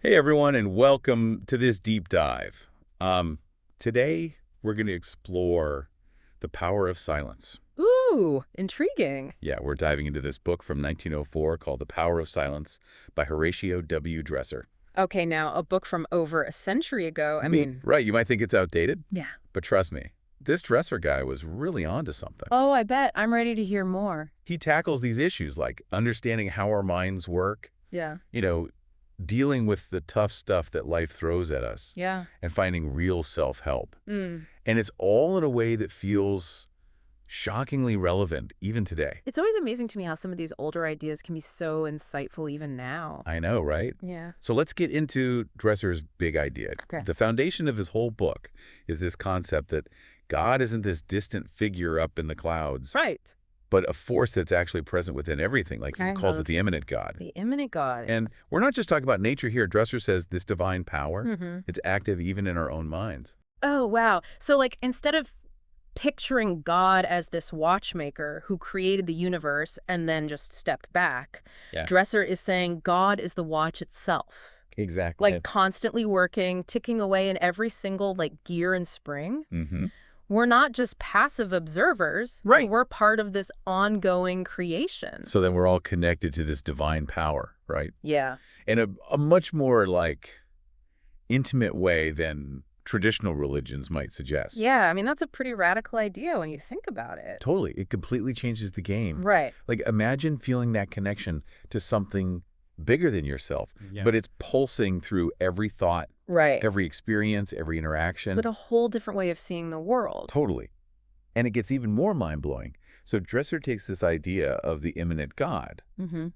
Hey everyone, and welcome to this deep dive. Today we're going to explore the power of silence. Ooh, intriguing. Yeah, we're diving into this book from 1904 called The Power of Silence by Horatio W. Dresser. Okay, now a book from over a century ago. Right, you might think it's outdated, Yeah. but trust me, this Dresser guy was really onto something. Oh, I bet. I'm ready to hear more. He tackles these issues like understanding how our minds work, Yeah. you know, dealing with the tough stuff that life throws at us, Yeah. and finding real self-help. Mm. And it's all in a way that feels shockingly relevant even today. It's always amazing to me how some of these older ideas can be so insightful even now. I know, right? Yeah. So let's get into Dresser's big idea. Okay. The foundation of his whole book is this concept that God isn't this distant figure up in the clouds, Right. but a force that's actually present within everything, like he Kind calls it of. the immanent God. The immanent God. And we're not just talking about nature here. Dresser says this divine power, Mm-hmm. it's active even in our own minds. Oh, wow. So, like, instead of picturing God as this watchmaker who created the universe and then just stepped back, Yeah. Dresser is saying God is the watch itself. Exactly. Like constantly working, ticking away in every single like gear and spring. Mm-hmm. We're not just passive observers. Right. We're part of this ongoing creation. So then we're all connected to this divine power, right? Yeah. In a much more like intimate way than traditional religions might suggest. Yeah, I mean, that's a pretty radical idea when you think about it. Totally. It completely changes the game. Right. Like imagine feeling that connection to something bigger than yourself, but it's pulsing through every thought, Right. every experience, every interaction. But a whole different way of seeing the world. Totally. And it gets even more mind-blowing. So Dresser takes this idea of the immanent God Mm-hmm.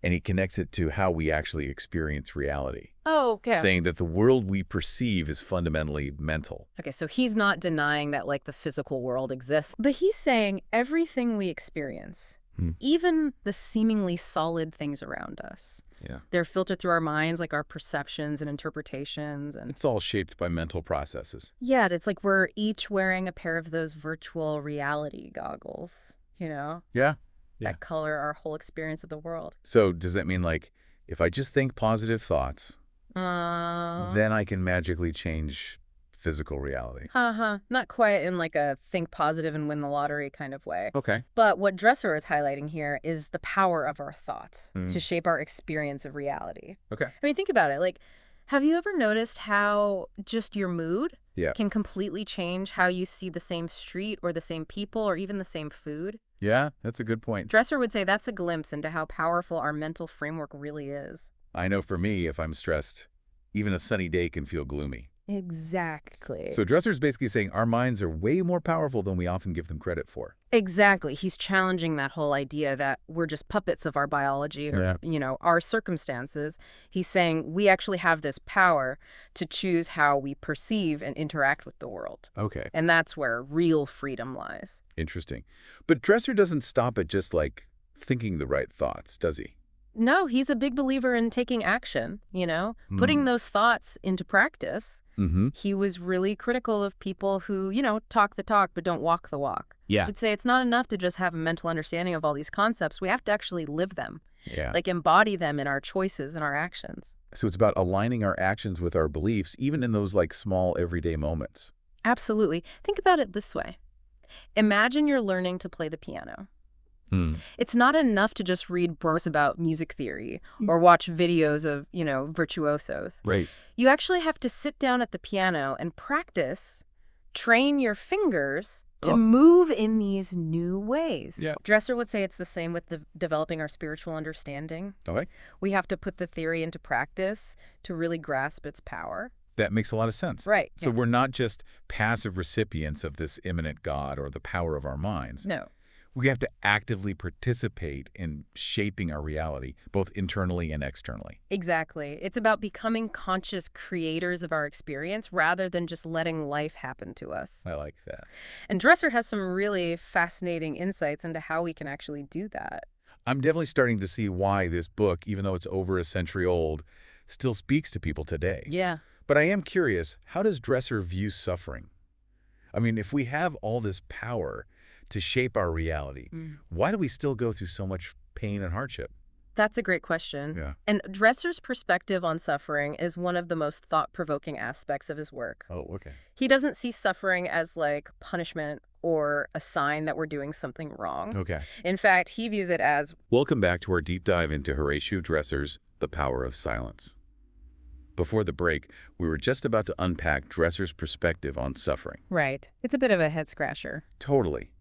and he connects it to how we actually experience reality, Oh, okay. saying that the world we perceive is fundamentally mental. Okay, so he's not denying that like the physical world exists, but he's saying everything we experience, even the seemingly solid things around us, Yeah. they're filtered through our minds, like our perceptions and interpretations. And It's all shaped by mental processes. yeah, it's like we're each wearing a pair of those virtual reality goggles, Yeah. Yeah. that color our whole experience of the world. So does that mean like if I just think positive thoughts, Uh, then I can magically change physical reality? Not quite in like a think positive and win the lottery kind of way. Okay. But what Dresser is highlighting here is the power of our thoughts Mm. to shape our experience of reality. Okay. I mean, think about it. Like, have you ever noticed how just your mood Yeah. can completely change how you see the same street or the same people or even the same food? Yeah, that's a good point. Dresser would say that's a glimpse into how powerful our mental framework really is. I know for me, if I'm stressed, even a sunny day can feel gloomy. Exactly. So Dresser's basically saying our minds are way more powerful than we often give them credit for. Exactly. He's challenging that whole idea that we're just puppets of our biology or, our circumstances. He's saying we actually have this power to choose how we perceive and interact with the world. Okay. And that's where real freedom lies. Interesting. But Dresser doesn't stop at just like thinking the right thoughts, does he? No, he's a big believer in taking action, putting those thoughts into practice. Mm-hmm. He was really critical of people who, talk the talk but don't walk the walk. Yeah. He'd say it's not enough to just have a mental understanding of all these concepts. We have to actually live them, Yeah. like embody them in our choices and our actions. So it's about aligning our actions with our beliefs, even in those like small everyday moments. Absolutely. Think about it this way. Imagine you're learning to play the piano. It's not enough to just read books about music theory or watch videos of, virtuosos. Right. You actually have to sit down at the piano and practice, train your fingers to move in these new ways. Yeah. Dresser would say it's the same with developing our spiritual understanding. Okay. We have to put the theory into practice to really grasp its power. That makes a lot of sense. Right. So yeah. we're not just passive recipients of this immanent God or the power of our minds. No. We have to actively participate in shaping our reality, both internally and externally. Exactly. It's about becoming conscious creators of our experience rather than just letting life happen to us. I like that. And Dresser has some really fascinating insights into how we can actually do that. I'm definitely starting to see why this book, even though it's over a century old, still speaks to people today. Yeah. But I am curious, how does Dresser view suffering? I mean, if we have all this power to shape our reality, why do we still go through so much pain and hardship? That's a great question. Yeah. And Dresser's perspective on suffering is one of the most thought-provoking aspects of his work. Oh, okay. He doesn't see suffering as like punishment or a sign that we're doing something wrong. Okay. In fact, he views it as, Welcome back to our deep dive into Horatio Dresser's The Power of Silence. Before the break, we were just about to unpack Dresser's perspective on suffering. right, it's a bit of a head-scratcher. Totally.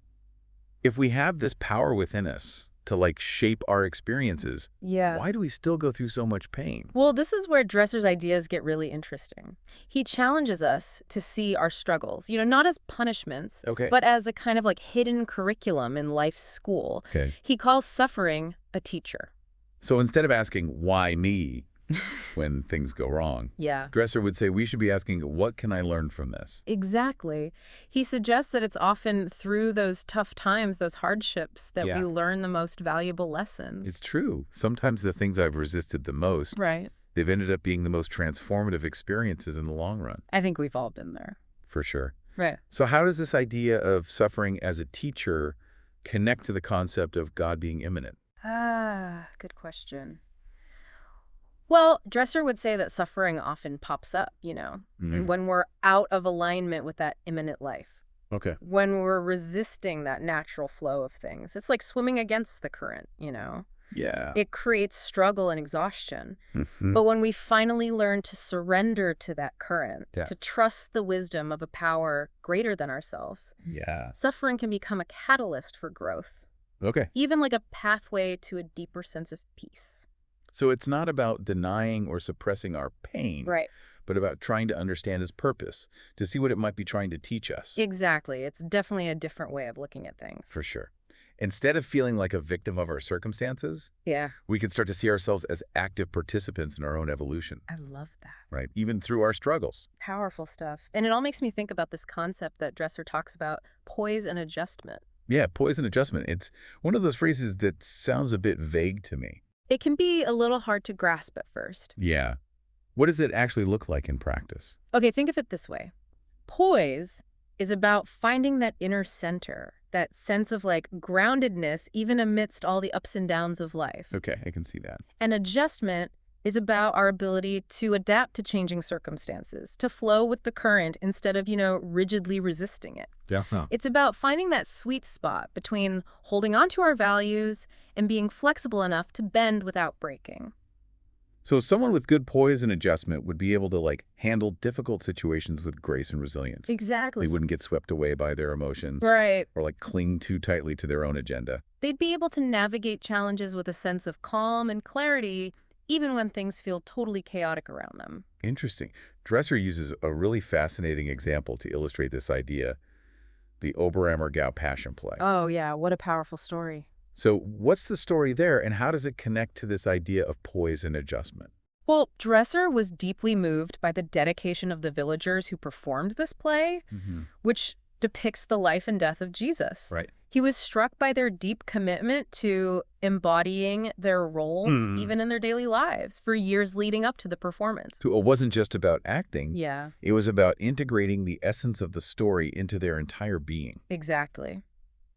If we have this power within us to, like, shape our experiences, Yeah. why do we still go through so much pain? Well, this is where Dresser's ideas get really interesting. He challenges us to see our struggles, not as punishments, Okay. but as a kind of like hidden curriculum in life's school. Okay. He calls suffering a teacher. So instead of asking, why me, when things go wrong, Yeah. Dresser would say we should be asking, what can I learn from this? Exactly. He suggests that it's often through those tough times, those hardships, that Yeah. we learn the most valuable lessons. It's true. Sometimes the things I've resisted the most, Right. they've ended up being the most transformative experiences in the long run. I think we've all been there. For sure. Right. So how does this idea of suffering as a teacher connect to the concept of God being immanent? Good question. Well, Dresser would say that suffering often pops up, Mhm. when we're out of alignment with that immanent life, Okay. when we're resisting that natural flow of things. It's like swimming against the current. Yeah. It creates struggle and exhaustion. Mhm. But when we finally learn to surrender to that current, Yeah. to trust the wisdom of a power greater than ourselves, Yeah. suffering can become a catalyst for growth, Okay. even like a pathway to a deeper sense of peace. So it's not about denying or suppressing our pain, Right. but about trying to understand its purpose, to see what it might be trying to teach us. Exactly. It's definitely a different way of looking at things. For sure. Instead of feeling like a victim of our circumstances, Yeah. we can start to see ourselves as active participants in our own evolution, I love that. right? Even through our struggles. Powerful stuff. And it all makes me think about this concept that Dresser talks about, poise and adjustment. Yeah, poise and adjustment. It's one of those phrases that sounds a bit vague to me. It can be a little hard to grasp at first. Yeah. What does it actually look like in practice? Okay, think of it this way. Poise is about finding that inner center, that sense of like groundedness even amidst all the ups and downs of life. Okay, I can see that. And adjustment is about our ability to adapt to changing circumstances, to flow with the current instead of, rigidly resisting it. Yeah. It's about finding that sweet spot between holding on to our values and being flexible enough to bend without breaking. So someone with good poise and adjustment would be able to, like, handle difficult situations with grace and resilience. Exactly. They wouldn't get swept away by their emotions. Right. Or, like, cling too tightly to their own agenda. They'd be able to navigate challenges with a sense of calm and clarity, even when things feel totally chaotic around them. Interesting. Dresser uses a really fascinating example to illustrate this idea, the Oberammergau Passion Play. Oh, yeah. What a powerful story. So what's the story there, and how does it connect to this idea of poise and adjustment? Well, Dresser was deeply moved by the dedication of the villagers who performed this play, which depicts the life and death of Jesus. Right. He was struck by their deep commitment to embodying their roles, even in their daily lives, for years leading up to the performance. So it wasn't just about acting. Yeah, It was about integrating the essence of the story into their entire being. exactly.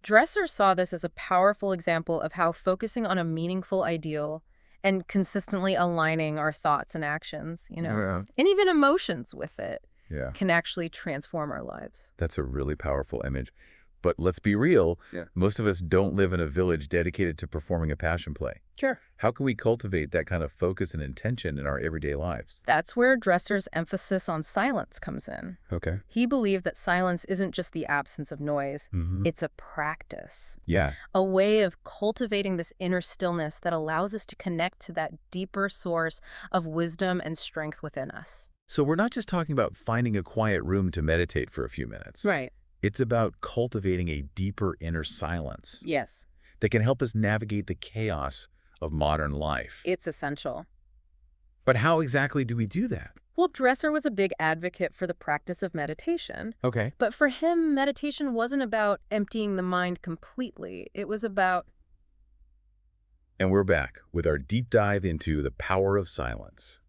Dresser saw this as a powerful example of how focusing on a meaningful ideal and consistently aligning our thoughts and actions, Yeah. and even emotions with it, Yeah. can actually transform our lives. That's a really powerful image. But let's be real, most of us don't live in a village dedicated to performing a passion play. Sure. How can we cultivate that kind of focus and intention in our everyday lives? That's where Dresser's emphasis on silence comes in. Okay. He believed that silence isn't just the absence of noise, it's a practice, Yeah. a way of cultivating this inner stillness that allows us to connect to that deeper source of wisdom and strength within us. So we're not just talking about finding a quiet room to meditate for a few minutes. Right. It's about cultivating a deeper inner silence Yes. that can help us navigate the chaos of modern life. It's essential. But how exactly do we do that? Well, Dresser was a big advocate for the practice of meditation. Okay. But for him, meditation wasn't about emptying the mind completely. It was about... And we're back with our deep dive into the power of silence.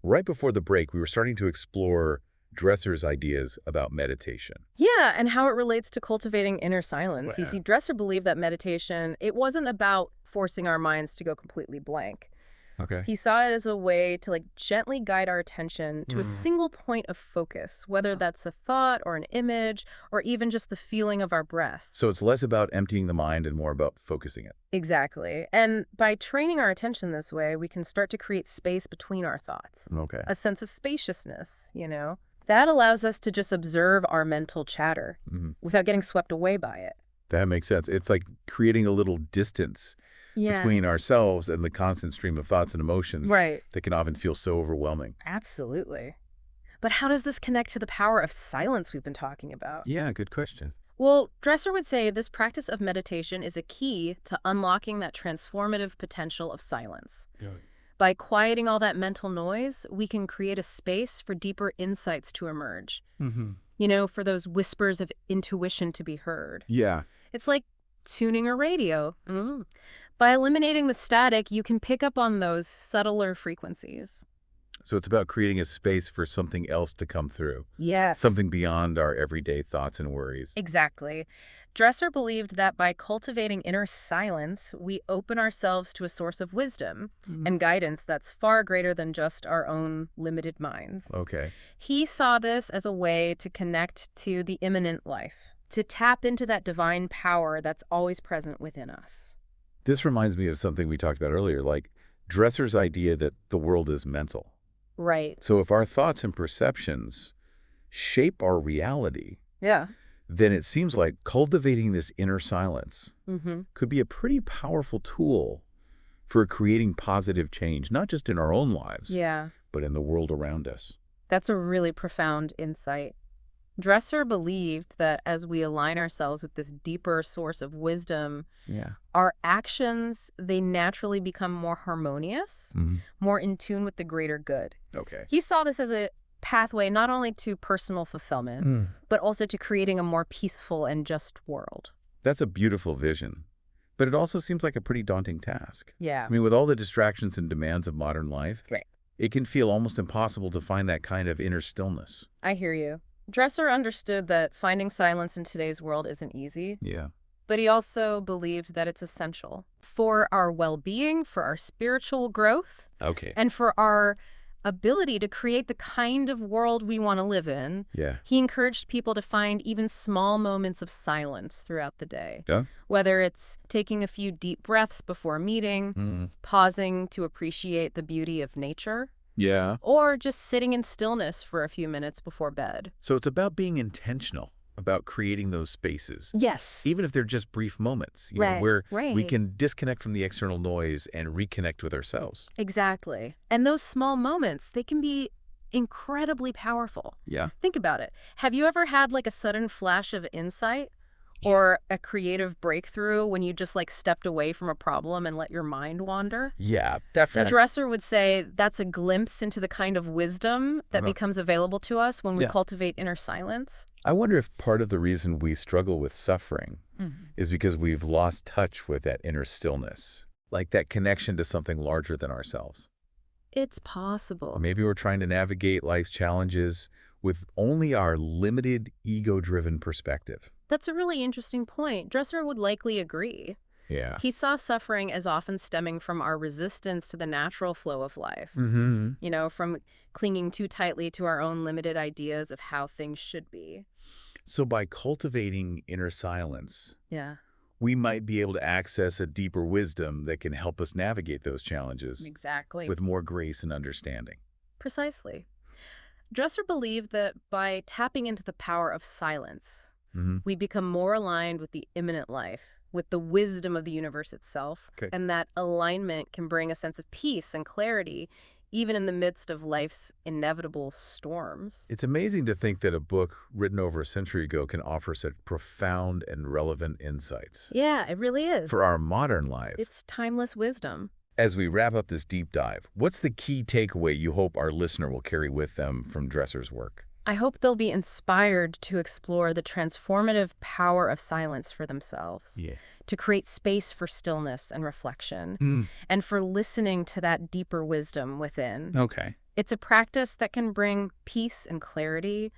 Right before the break, we were starting to explore Dresser's ideas about meditation. Yeah, and how it relates to cultivating inner silence. You see, Dresser believed that meditation, it wasn't about forcing our minds to go completely blank. Okay. He saw it as a way to gently guide our attention to a single point of focus, whether that's a thought or an image or even just the feeling of our breath. So it's less about emptying the mind and more about focusing it. Exactly. And by training our attention this way, we can start to create space between our thoughts. Okay. A sense of spaciousness, That allows us to just observe our mental chatter without getting swept away by it. That makes sense. It's like creating a little distance between ourselves and the constant stream of thoughts and emotions that can often feel so overwhelming. Absolutely. But how does this connect to the power of silence we've been talking about? Yeah, good question. Well, Dresser would say this practice of meditation is a key to unlocking that transformative potential of silence. Good. By quieting all that mental noise, we can create a space for deeper insights to emerge. For those whispers of intuition to be heard. Yeah. It's like tuning a radio. By eliminating the static, you can pick up on those subtler frequencies. So it's about creating a space for something else to come through. Yes. Something beyond our everyday thoughts and worries. Exactly. Dresser believed that by cultivating inner silence, we open ourselves to a source of wisdom and guidance that's far greater than just our own limited minds. Okay. He saw this as a way to connect to the immanent life, to tap into that divine power that's always present within us. This reminds me of something we talked about earlier, like Dresser's idea that the world is mental. Right. So if our thoughts and perceptions shape our reality, then it seems like cultivating this inner silence could be a pretty powerful tool for creating positive change, not just in our own lives, but in the world around us. That's a really profound insight. Dresser believed that as we align ourselves with this deeper source of wisdom, our actions, they naturally become more harmonious, more in tune with the greater good. Okay. He saw this as a pathway not only to personal fulfillment, but also to creating a more peaceful and just world. That's a beautiful vision, but it also seems like a pretty daunting task. Yeah. I mean, with all the distractions and demands of modern life, it can feel almost impossible to find that kind of inner stillness. I hear you. Dresser understood that finding silence in today's world isn't easy. Yeah. But he also believed that it's essential for our well-being, for our spiritual growth, and for our ability to create the kind of world we want to live in. Yeah. He encouraged people to find even small moments of silence throughout the day. Yeah. Whether it's taking a few deep breaths before a meeting, pausing to appreciate the beauty of nature, or just sitting in stillness for a few minutes before bed. So it's about being intentional, about creating those spaces. Yes. Even if they're just brief moments, where we can disconnect from the external noise and reconnect with ourselves. Exactly. And those small moments, they can be incredibly powerful. Yeah. Think about it. Have you ever had a sudden flash of insight or a creative breakthrough when you just stepped away from a problem and let your mind wander? Yeah, definitely. The Dresser would say that's a glimpse into the kind of wisdom that becomes available to us when we cultivate inner silence. I wonder if part of the reason we struggle with suffering is because we've lost touch with that inner stillness, like that connection to something larger than ourselves. It's possible. Or maybe we're trying to navigate life's challenges with only our limited ego-driven perspective. That's a really interesting point. Dresser would likely agree. Yeah. He saw suffering as often stemming from our resistance to the natural flow of life. From clinging too tightly to our own limited ideas of how things should be. So by cultivating inner silence, Yeah. we might be able to access a deeper wisdom that can help us navigate those challenges Exactly. with more grace and understanding. Precisely. Dresser believed that by tapping into the power of silence, we become more aligned with the immanent life, with the wisdom of the universe itself, and that alignment can bring a sense of peace and clarity, even in the midst of life's inevitable storms. It's amazing to think that a book written over a century ago can offer such profound and relevant insights. Yeah, it really is. For our modern life. It's timeless wisdom. As we wrap up this deep dive, what's the key takeaway you hope our listener will carry with them from Dresser's work? I hope they'll be inspired to explore the transformative power of silence for themselves, to create space for stillness and reflection, and for listening to that deeper wisdom within. It's a practice that can bring peace and clarity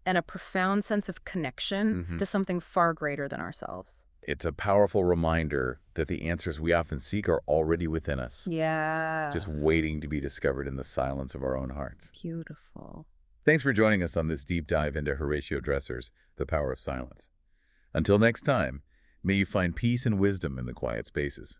and a profound sense of connection to something far greater than ourselves. It's a powerful reminder that the answers we often seek are already within us. Yeah. Just waiting to be discovered in the silence of our own hearts. Beautiful. Thanks for joining us on this deep dive into Horatio Dresser's The Power of Silence. Until next time, may you find peace and wisdom in the quiet spaces.